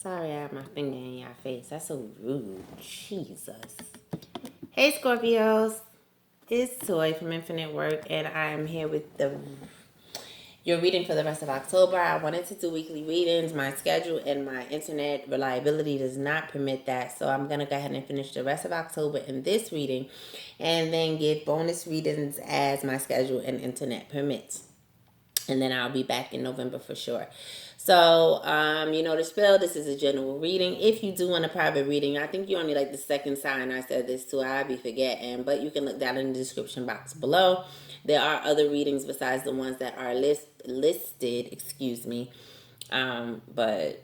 Sorry, I have my finger in your face. That's so rude. Jesus. Hey, Scorpios. It's Toy from Infinite Work, and I am here with your reading for the rest of October. I wanted to do weekly readings. My schedule and my internet reliability does not permit that, so I'm going to go ahead and finish the rest of October in this reading and then get bonus readings as my schedule and internet permits. And then I'll be back in November for sure. So, you know the spell. This is a general reading. If you do want a private reading, I think you only like the second sign I said this to. I'll be forgetting, but you can look down in the description box below. There are other readings besides the ones that are listed. Excuse me, but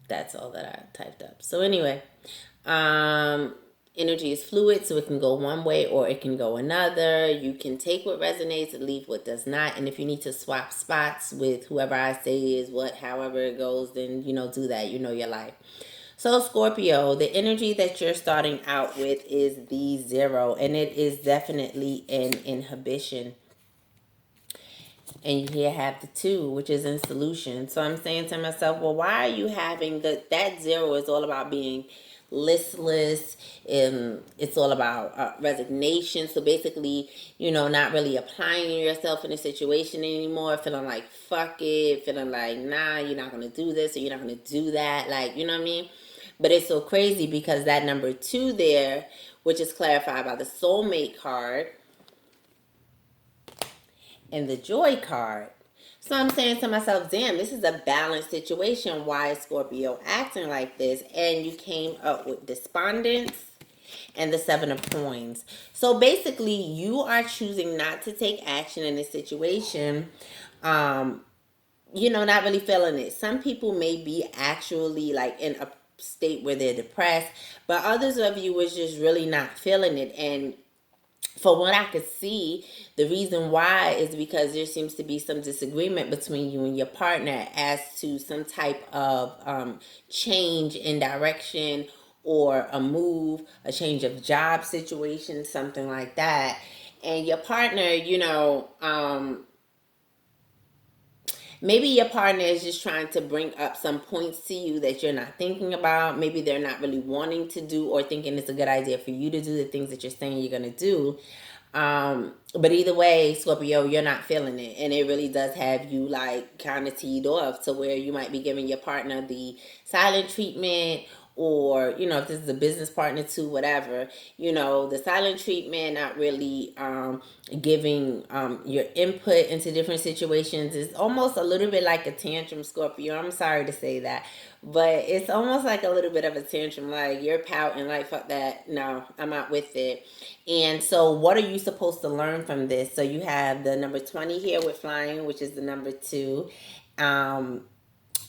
that's all that I typed up. So anyway, energy is fluid, so it can go one way or it can go another. You can take what resonates and leave what does not. And if you need to swap spots with whoever I say is what, however it goes, then, do that. You know your life. So Scorpio, the energy that you're starting out with is the 0, and it is definitely an inhibition. And you here have the 2, which is in solution. So I'm saying to myself, well, why are you having that 0 is all about being listless, and it's all about resignation. So basically, not really applying yourself in a situation anymore, feeling like fuck it, feeling like nah, you're not gonna do this or you're not gonna do that, like, you know what I mean? But it's so crazy because that number 2 there, which is clarified by the soulmate card and the joy card. So I'm saying to myself, damn, this is a balanced situation. Why is Scorpio acting like this? And you came up with despondence and the 7 of coins. So basically, you are choosing not to take action in this situation. Not really feeling it. Some people may be actually like in a state where they're depressed, but others of you was just really not feeling it. And for what I could see, the reason why is because there seems to be some disagreement between you and your partner as to some type of change in direction or a move, a change of job situation, something like that. And your partner, maybe your partner is just trying to bring up some points to you that you're not thinking about. Maybe they're not really wanting to do or thinking it's a good idea for you to do the things that you're saying you're going to do. But either way, Scorpio, you're not feeling it. And it really does have you like kind of teed off to where you might be giving your partner the silent treatment, or if this is a business partner too, whatever, the silent treatment, not really giving your input into different situations. Is almost a little bit like a tantrum, Scorpio. I'm sorry to say that, but it's almost like a little bit of a tantrum, like you're pouting like fuck that, no, I'm not with it. And so what are you supposed to learn from this? So you have the number 20 here with flying, which is the number 2,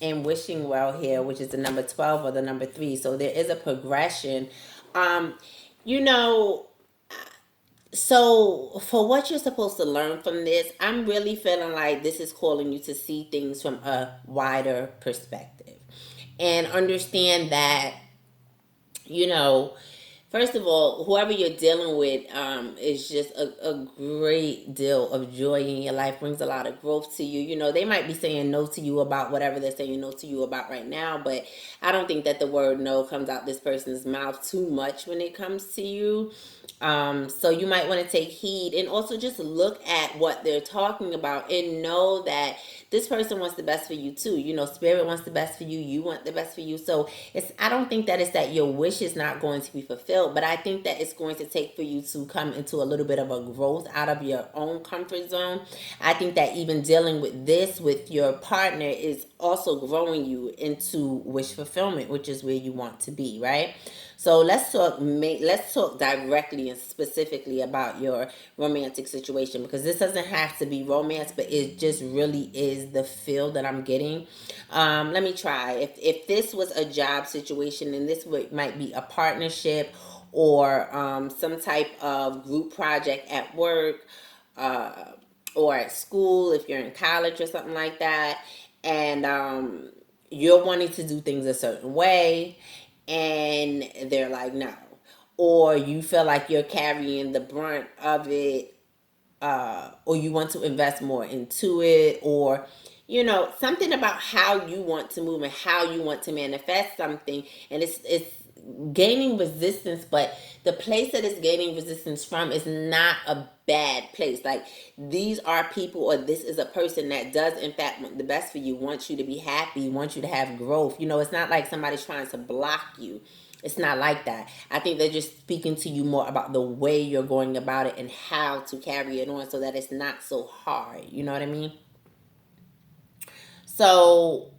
and wishing well here, which is the number 12 or the number 3. So there is a progression. You know, so for what you're supposed to learn from this, I'm really feeling like this is calling you to see things from a wider perspective and understand that, first of all, whoever you're dealing with is just a great deal of joy in your life, brings a lot of growth to you. They might be saying no to you about whatever they're saying no to you about right now, but I don't think that the word no comes out this person's mouth too much when it comes to you. So you might want to take heed and also just look at what they're talking about and know that this person wants the best for you too. Spirit wants the best for you. You want the best for you. So I don't think that it's that your wish is not going to be fulfilled, but I think that it's going to take for you to come into a little bit of a growth out of your own comfort zone. I think that even dealing with this with your partner is also growing you into wish fulfillment, which is where you want to be, right? So let's talk directly and specifically about your romantic situation, because this doesn't have to be romance, but it just really is the feel that I'm getting. Let me try. If this was a job situation, and this might be a partnership or some type of group project at work, or at school, if you're in college or something like that, and you're wanting to do things a certain way, and they're like, no. Or you feel like you're carrying the brunt of it, or you want to invest more into it, or something about how you want to move and how you want to manifest something. And it's gaining resistance, but the place that it's gaining resistance from is not a bad place. Like, these are people, or this is a person that does in fact want the best for you, wants you to be happy, wants you to have growth. It's not like somebody's trying to block you. It's not like that. I think they're just speaking to you more about the way you're going about it and how to carry it on so that it's not so hard. You know what I mean? So,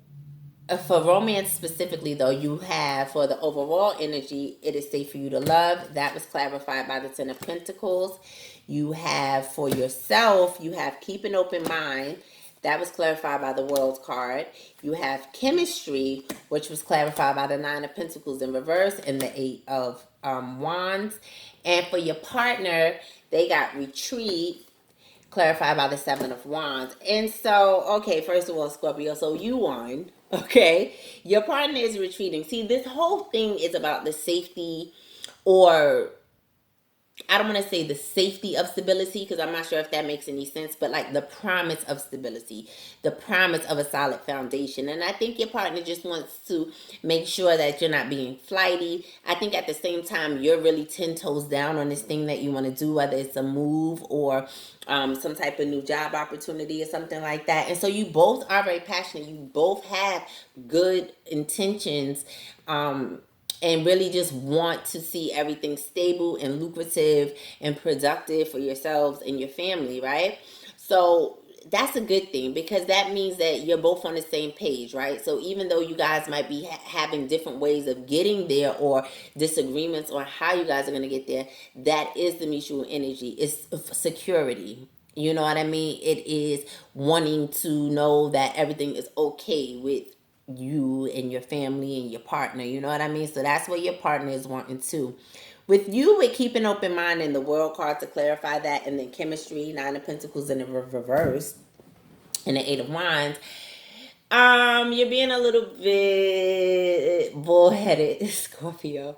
for romance specifically, though, you have, for the overall energy, it is safe for you to love. That was clarified by the Ten of Pentacles. You have, for yourself, you have keep an open mind. That was clarified by the World card. You have chemistry, which was clarified by the Nine of Pentacles in reverse and the Eight of Wands. And for your partner, they got retreat, clarified by the Seven of Wands. And so, okay, first of all, Scorpio, so you won. Okay, your partner is retreating. See, this whole thing is about the safety, or I don't want to say the safety of stability, because I'm not sure if that makes any sense, but like the promise of stability, the promise of a solid foundation. And I think your partner just wants to make sure that you're not being flighty. I think at the same time, you're really 10 toes down on this thing that you want to do, whether it's a move or some type of new job opportunity or something like that. And so you both are very passionate. You both have good intentions. And really just want to see everything stable and lucrative and productive for yourselves and your family, right? So that's a good thing, because that means that you're both on the same page, right? So even though you guys might be having different ways of getting there, or disagreements on how you guys are going to get there, that is the mutual energy. It's security. You know what I mean? It is wanting to know that everything is okay with you and your family and your partner. You know what I mean? So that's what your partner is wanting too. With you, with keep an open mind in the World card to clarify that, and then chemistry, Nine of Pentacles in the reverse, and the Eight of Wands. You're being a little bit bullheaded, Scorpio.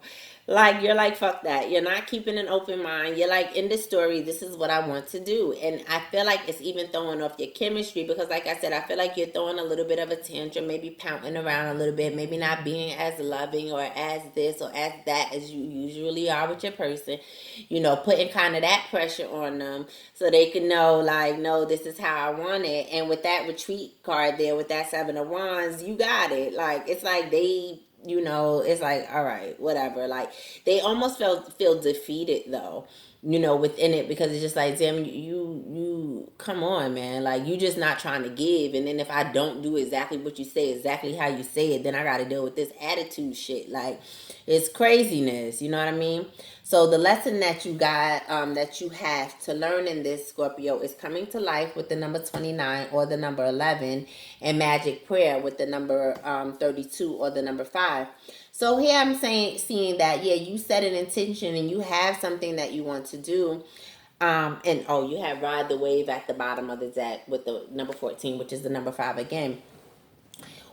Like, you're like, fuck that. You're not keeping an open mind. You're like, in the story, this is what I want to do. And I feel like it's even throwing off your chemistry, because like I said, I feel like you're throwing a little bit of a tantrum, maybe pouting around a little bit, maybe not being as loving or as this or as that as you usually are with your person. Putting kind of that pressure on them so they can know, like, no, this is how I want it. And with that retreat card there, with that Seven of Wands, you got it. Like, it's like they, it's like, all right, whatever. Like, they almost feel defeated though, within it, because it's just like, damn, you come on, man. Like, you just not trying to give. And then if I don't do exactly what you say, exactly how you say it, then I got to deal with this attitude shit. Like, it's craziness. You know what I mean? So the lesson that you got, that you have to learn in this, Scorpio, is coming to life with the number 29 or the number 11, and magic prayer with the number 32 or the number 5. So here I'm seeing that, yeah, you set an intention and you have something that you want to do. And you have ride the wave at the bottom of the deck with the number 14, which is the number 5 again.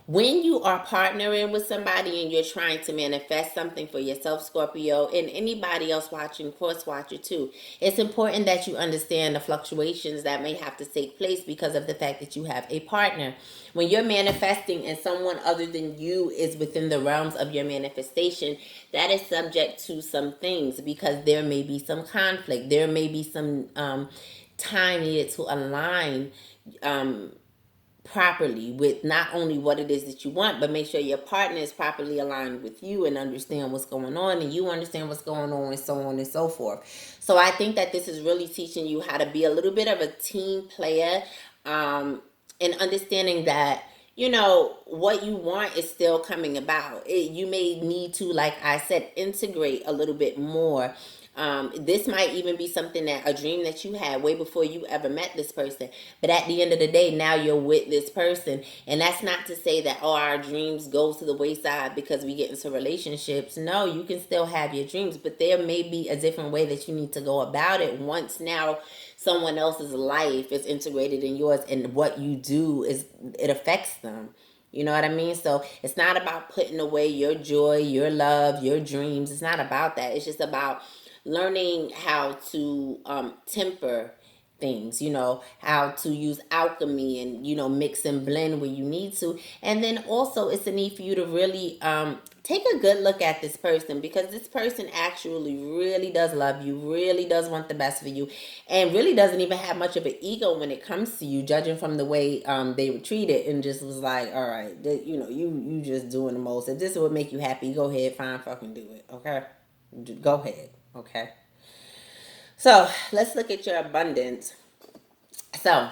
When you are partnering with somebody and you're trying to manifest something for yourself, Scorpio, and anybody else watching, cross watcher too, it's important that you understand the fluctuations that may have to take place because of the fact that you have a partner. When you're manifesting and someone other than you is within the realms of your manifestation, that is subject to some things, because there may be some conflict. There may be some time needed to align properly with not only what it is that you want, but make sure your partner is properly aligned with you and understand what's going on, and you understand what's going on, and so on and so forth. So I think that this is really teaching you how to be a little bit of a team player, and understanding that what you want is still coming about. You may need to, like I said, integrate a little bit more. This might even be something, that a dream that you had way before you ever met this person. But at the end of the day, now you're with this person. And that's not to say that, our dreams go to the wayside because we get into relationships. No, you can still have your dreams, but there may be a different way that you need to go about it once now someone else's life is integrated in yours, and what you do it affects them. You know what I mean? So it's not about putting away your joy, your love, your dreams. It's not about that. It's just about learning how to temper things, you know, how to use alchemy and, you know, mix and blend where you need to. And then also it's a need for you to really take a good look at this person, because this person actually really does love you, really does want the best for you, and really doesn't even have much of an ego when it comes to you, judging from the way they were treated, and just was like, all right, you know, you just doing the most. If this would make you happy, go ahead, fine, fucking do it, okay? Go ahead, okay? So let's look at your abundance. So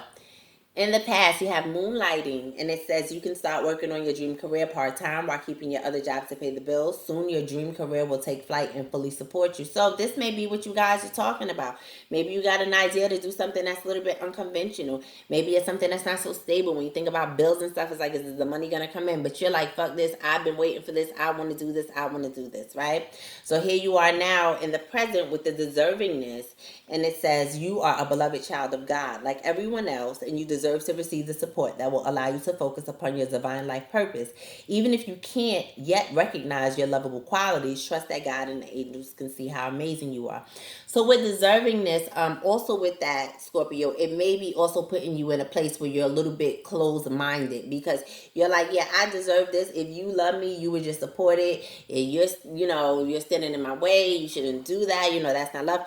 in the past, you have moonlighting, and it says you can start working on your dream career part-time while keeping your other jobs to pay the bills. Soon, your dream career will take flight and fully support you. So this may be what you guys are talking about. Maybe you got an idea to do something that's a little bit unconventional. Maybe it's something that's not so stable. When you think about bills and stuff, it's like, is the money going to come in? But you're like, fuck this. I've been waiting for this. I want to do this. I want to do this, right? So here you are now in the present with the deservingness, and it says you are a beloved child of God, like everyone else, and you deserve to receive the support that will allow you to focus upon your divine life purpose. Even if you can't yet recognize your lovable qualities, trust that God and the angels can see how amazing you are. So with deservingness, also with that, Scorpio, it may be also putting you in a place where you're a little bit closed-minded, because you're like, yeah, I deserve this. If you love me, you would just support it. If you're standing in my way, you shouldn't do that. You know, that's not love.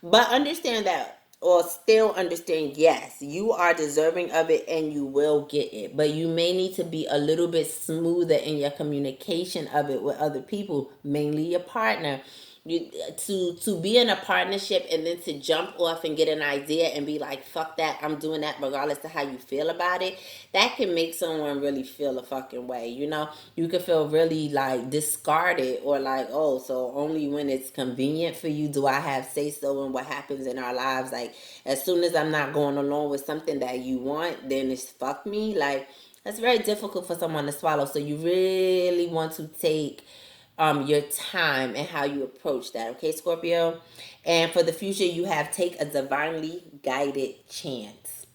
But understand that, or still understand, yes, you are deserving of it and you will get it. But you may need to be a little bit smoother in your communication of it with other people, mainly your partner. To be in a partnership and then to jump off and get an idea and be like, fuck that, I'm doing that regardless of how you feel about it, that can make someone really feel a fucking way. You know, you can feel really like discarded, or like, oh, so only when it's convenient for you do I have say so in what happens in our lives. Like, as soon as I'm not going along with something that you want, then it's fuck me. Like, that's very difficult for someone to swallow. So you really want to take your time and how you approach that, okay, Scorpio? And for the future, you have take a divinely guided chance.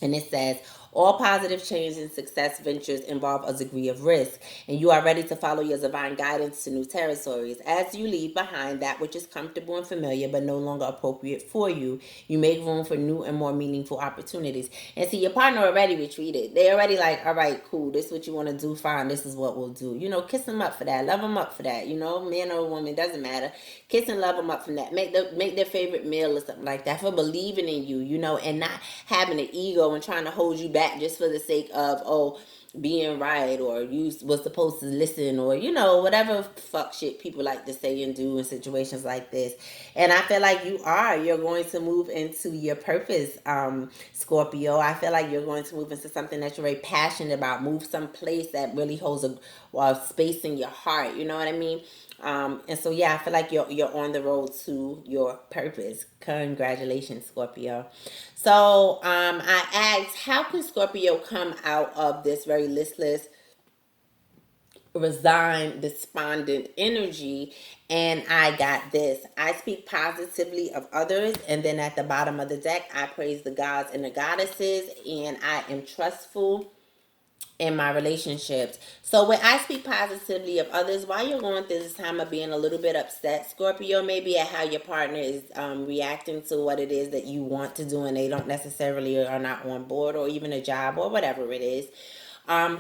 And it says, all positive change and success ventures involve a degree of risk, and you are ready to follow your divine guidance to new territories. As you leave behind that which is comfortable and familiar but no longer appropriate for you, you make room for new and more meaningful opportunities. And see, your partner already retreated. They already like, all right, cool, this is what you want to do, fine, this is what we'll do. You know, kiss them up for that, love them up for that. You know, man or woman, doesn't matter. Kiss and love them up from that. Make their favorite meal or something like that, for believing in you, you know, and not having an ego and trying to hold you back just for the sake of, oh, being right, or you was supposed to listen, or, you know, whatever fuck shit people like to say and do in situations like this. And I feel like you're going to move into your purpose, Scorpio. I feel like you're going to move into something that you're very passionate about. Move someplace that really holds a space in your heart. You know what I mean? And so, yeah, I feel like you're on the road to your purpose. Congratulations, Scorpio. So I asked, how can Scorpio come out of this very listless, resigned, despondent energy? And I got this. I speak positively of others, and then at the bottom of the deck, I praise the gods and the goddesses, and I am trustful in my relationships. So when I speak positively of others, while you're going through this time of being a little bit upset, Scorpio, maybe at how your partner is reacting to what it is that you want to do, and they don't necessarily are not on board, or even a job or whatever it is.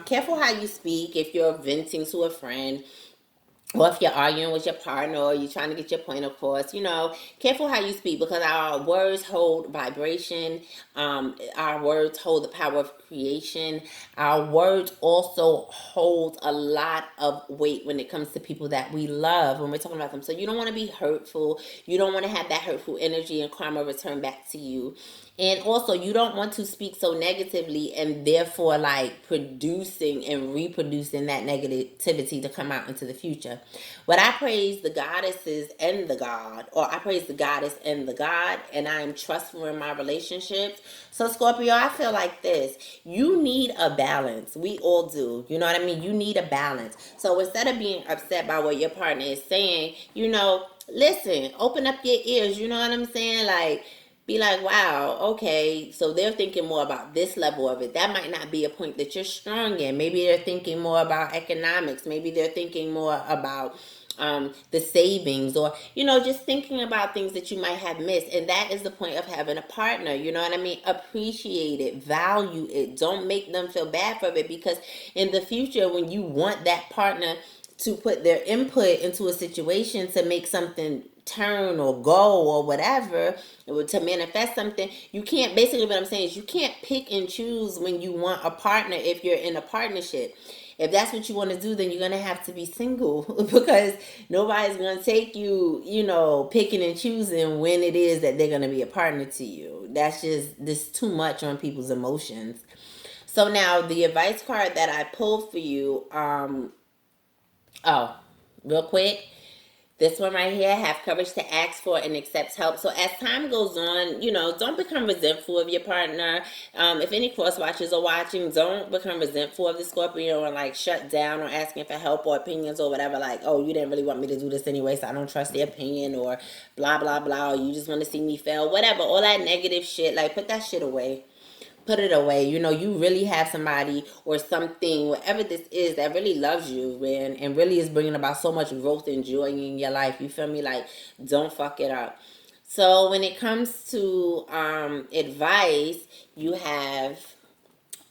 Careful how you speak. If you're venting to a friend, or if you're arguing with your partner, or you're trying to get your point across, you know, careful how you speak, because our words hold vibration. Our words hold the power of creation. Our words also hold a lot of weight when it comes to people that we love when we're talking about them. So you don't want to be hurtful. You don't want to have that hurtful energy and karma return back to you. And also, you don't want to speak so negatively and therefore like producing and reproducing that negativity to come out into the future. But I praise the goddesses and the God, or I praise the goddess and the God, and I am trustful in my relationships. So, Scorpio, I feel like this. You need a balance. We all do. You know what I mean? You need a balance. So instead of being upset by what your partner is saying, you know, listen, open up your ears. You know what I'm saying? Like, be like, wow, okay, so they're thinking more about this level of it. That might not be a point that you're strong in. Maybe they're thinking more about economics. Maybe they're thinking more about the savings, or, just thinking about things that you might have missed. And that is the point of having a partner. You know what I mean? Appreciate it, value it. Don't make them feel bad for it, because in the future, when you want that partner to put their input into a situation to make something turn or go or whatever, or to manifest something, you can't, basically what I'm saying is, you can't pick and choose when you want a partner. If you're in a partnership, if that's what you want to do, then you're going to have to be single because nobody's going to take you, picking and choosing when it is that they're going to be a partner to you. That's just, this too much on people's emotions. So now the advice card that I pulled for you, real quick, this one right here, have courage to ask for and accept help. So as time goes on, don't become resentful of your partner. If any cross watchers are watching, don't become resentful of the Scorpio and like shut down or asking for help or opinions or whatever. Like, oh, you didn't really want me to do this anyway, so I don't trust their opinion, or blah, blah, blah. Or you just want to see me fail, whatever. All that negative shit, like, put that shit away. Put it away. You really have somebody or something, whatever this is, that really loves you, and really is bringing about so much growth and joy in your life. You feel me? Like, don't fuck it up. So when it comes to advice, you have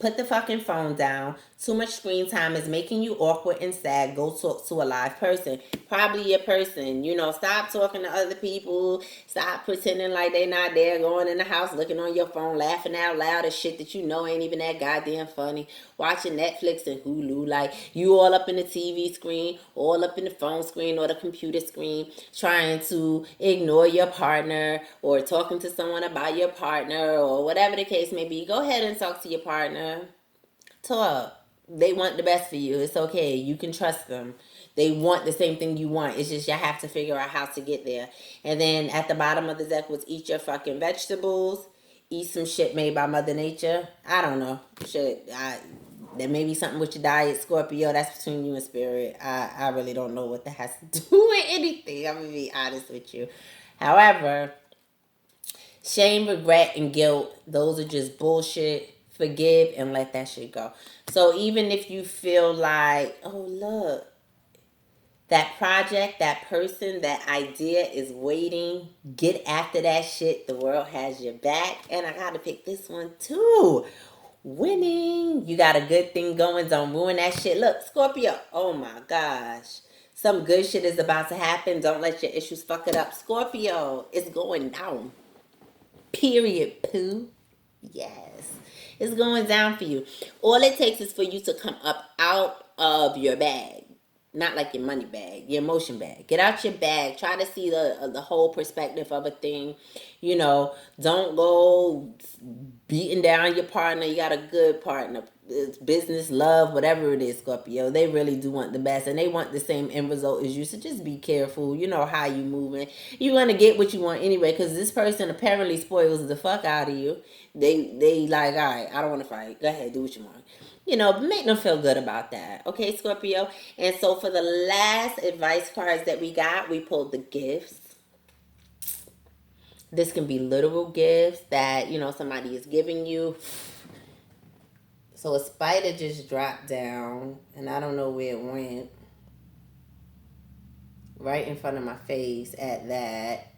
put the fucking phone down. Too much screen time is making you awkward and sad. Go talk to a live person. Probably your person. Stop talking to other people. Stop pretending like they not there. Going in the house, looking on your phone, laughing out loud at shit that ain't even that goddamn funny. Watching Netflix and Hulu. Like, you all up in the TV screen, all up in the phone screen or the computer screen, trying to ignore your partner or talking to someone about your partner or whatever the case may be. Go ahead and talk to your partner. Talk. They want the best for you. It's okay. You can trust them. They want the same thing you want. It's just you have to figure out how to get there. And then at the bottom of the deck was eat your fucking vegetables. Eat some shit made by Mother Nature. I don't know. There may be something with your diet, Scorpio. That's between you and Spirit. I really don't know what that has to do with anything. I'm going to be honest with you. However, shame, regret, and guilt, those are just bullshit. Forgive and let that shit go. So even if you feel like, oh, look, that project, that person, that idea is waiting, get after that shit. The world has your back. And I got to pick this one too. Winning. You got a good thing going. Don't ruin that shit. Look, Scorpio. Oh my gosh. Some good shit is about to happen. Don't let your issues fuck it up. Scorpio, it's going down. Period, poo. Yes. It's going down for you. All it takes is for you to come up out of your bag. Not like your money bag, your emotion bag. Get out your bag. Try to see the whole perspective of a thing. Don't go beating down your partner. You got a good partner. It's business, love, whatever it is, Scorpio. They really do want the best, and they want the same end result as you. So just be careful. You know how you moving. You're going to get what you want anyway, because this person apparently spoils the fuck out of you. They like, all right, I don't want to fight. Go ahead, do what you want. Make them feel good about that. Okay, Scorpio? And so for the last advice cards that we got, we pulled the gifts. This can be literal gifts that, somebody is giving you. So a spider just dropped down, and I don't know where it went. Right in front of my face at that.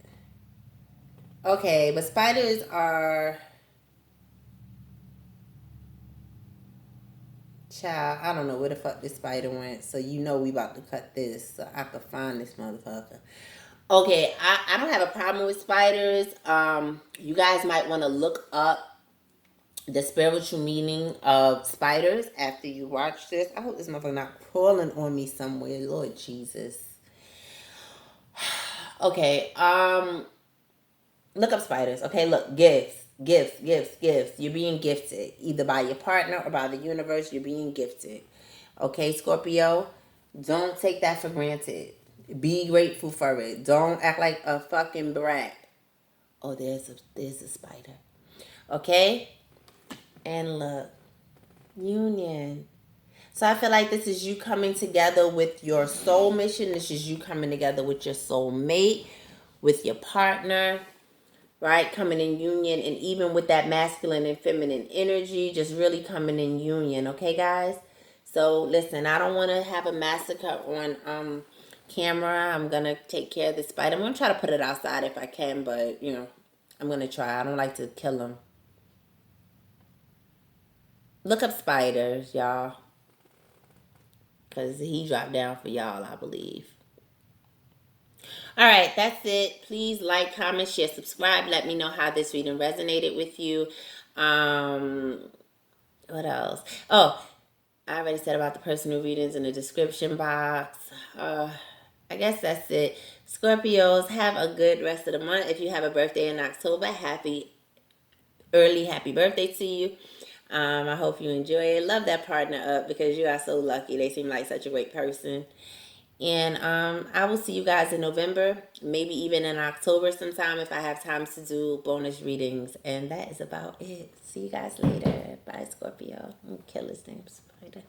Okay, but spiders are... Child, I don't know where the fuck this spider went. So we about to cut this so I can find this motherfucker. Okay, I don't have a problem with spiders. You guys might want to look up the spiritual meaning of spiders after you watch this. I hope this motherfucker not crawling on me somewhere. Lord Jesus. Okay, look up spiders. Okay, look, gifts. You're being gifted. Either by your partner or by the universe, you're being gifted. Okay, Scorpio? Don't take that for granted. Be grateful for it. Don't act like a fucking brat. Oh, there's a spider. Okay? And look. Union. So I feel like this is you coming together with your soul mission. This is you coming together with your soulmate, with your partner. Right? Coming in union, and even with that masculine and feminine energy, just really coming in union. Okay, guys? So, listen, I don't want to have a massacre on camera. I'm going to take care of the spider. I'm going to try to put it outside if I can, but, you know, I'm going to try. I don't like to kill them. Look up spiders, y'all. Because he dropped down for y'all, I believe. All right, that's it. Please like, comment, share, subscribe. Let me know how this reading resonated with you. What else? Oh, I already said about the personal readings in the description box. I guess that's it. Scorpios, have a good rest of the month. If you have a birthday in October, happy birthday to you. I hope you enjoy it. Love that partner up because you are so lucky. They seem like such a great person. And I will see you guys in November, maybe even in October sometime if I have time to do bonus readings. And that is about it. See you guys later. Bye, Scorpio. I'm gonna kill his damn spider.